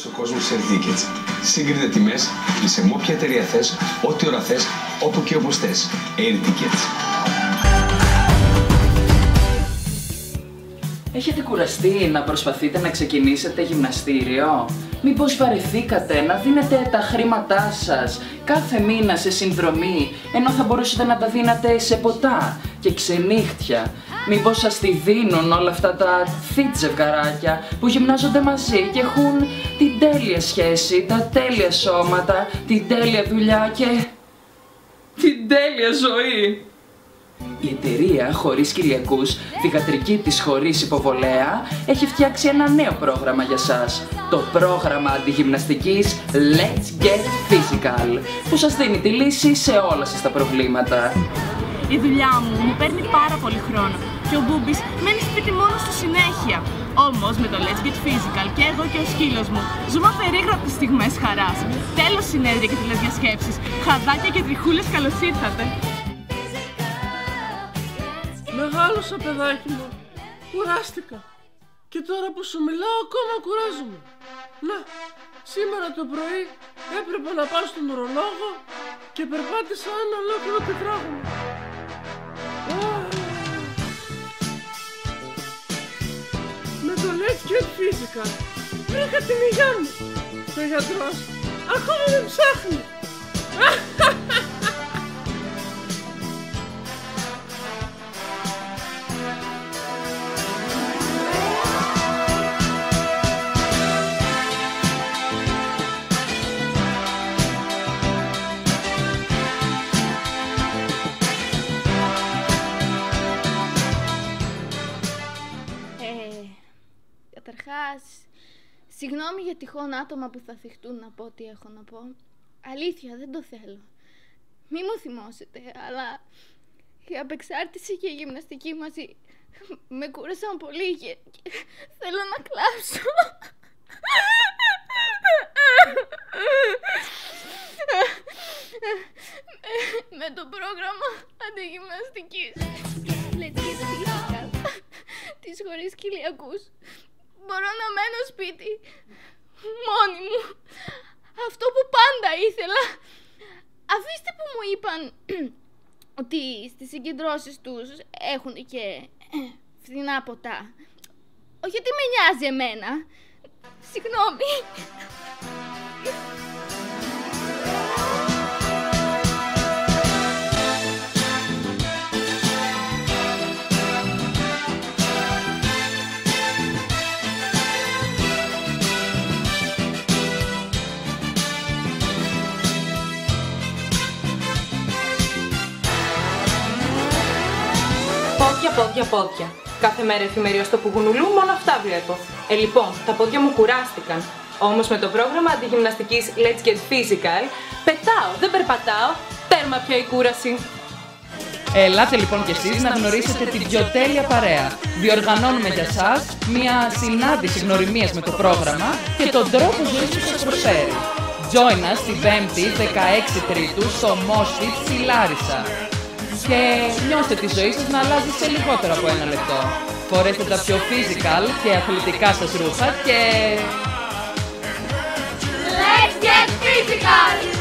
ο κόσμος Air Tickets. Σύγκριτε τιμές, κλείσε με όποια εταιρεία θες, ό,τι ώρα θες, όπου και όπως θες. Air Tickets. Έχετε κουραστεί να προσπαθείτε να ξεκινήσετε γυμναστήριο? Μήπως βαρεθήκατε να δίνετε τα χρήματά σας κάθε μήνα σε συνδρομή, ενώ θα μπορούσατε να τα δίνατε σε ποτά και ξενύχτια? Μήπως σας τη δίνουν όλα αυτά τα fit ζευγαράκια που γυμνάζονται μαζί και έχουν την τέλεια σχέση, τα τέλεια σώματα, την τέλεια δουλειά και την τέλεια ζωή? Η εταιρεία Χωρίς Κυριακούς, θυγατρική της χωρίς υποβολέα, έχει φτιάξει ένα νέο πρόγραμμα για σας. Το πρόγραμμα αντιγυμναστικής Let's Get Physical, που σας δίνει τη λύση σε όλα σας τα προβλήματα. Η δουλειά μου παίρνει πάρα πολύ χρόνο και ο Μπούμπης μένει σπίτι μόνο στη συνέχεια. Όμως με το Let's Get Physical και εγώ και ο σκύλος μου ζούμε απερίγραπτες στιγμές χαράς. Τέλος συνέδρια και τηλεδιασκέψεις, χαδάκια και τριχούλες, καλώς ήρθατε. Μεγάλωσα, παιδάκι μου. Κουράστηκα. Και τώρα που σου μιλάω ακόμα κουράζομαι. Να, σήμερα το πρωί έπρεπε να πάω στον ουρολόγο και περπάτησα ένα ολόκληρο τετράγωνο. Με το Let's Get Physical βρήκα την υγειά μου. Και ο γιατρός ακόμα με ψάχνει. Καταρχάς, συγγνώμη για τυχόν άτομα που θα θυχτούν να πω ό,τι έχω να πω. Αλήθεια, δεν το θέλω. Μη μου θυμώσετε, αλλά η απεξάρτηση και η γυμναστική μαζί με κούρασαν πολύ και θέλω να κλάψω. Με το πρόγραμμα αντιγυμναστικής Let's Get Physical της Χωρίς Κυριακούς μπορώ να μένω σπίτι μόνη μου. Αυτό που πάντα ήθελα. Αφήστε που μου είπαν ότι στις συγκεντρώσεις τους έχουν και φθηνά ποτά. Όχι ότι με νοιάζει εμένα. Συγγνώμη. Πόδια. Κάθε μέρα εφημερίο στο Πουγουνουλού μόνο αυτά βλέπω. Λοιπόν, τα πόδια μου κουράστηκαν. Όμως με το πρόγραμμα αντιγυμναστικής Let's Get Physical πετάω, δεν περπατάω, τέρμα πια η κούραση. Ελάτε λοιπόν κι εσείς να γνωρίσετε την πιο τέλεια παρέα. Διοργανώνουμε για σας μια συνάντηση γνωριμίας με το πρόγραμμα και τον τρόπο ζωής που σας προσφέρει. Join us την 5η 16 Τρίτου στο Μόσφιτ στη Λάρισα. Και νιώστε τη ζωή σας να αλλάζει σε λιγότερο από ένα λεπτό. Φορέστε τα πιο physical και αθλητικά σας ρούχα και... Let's get physical!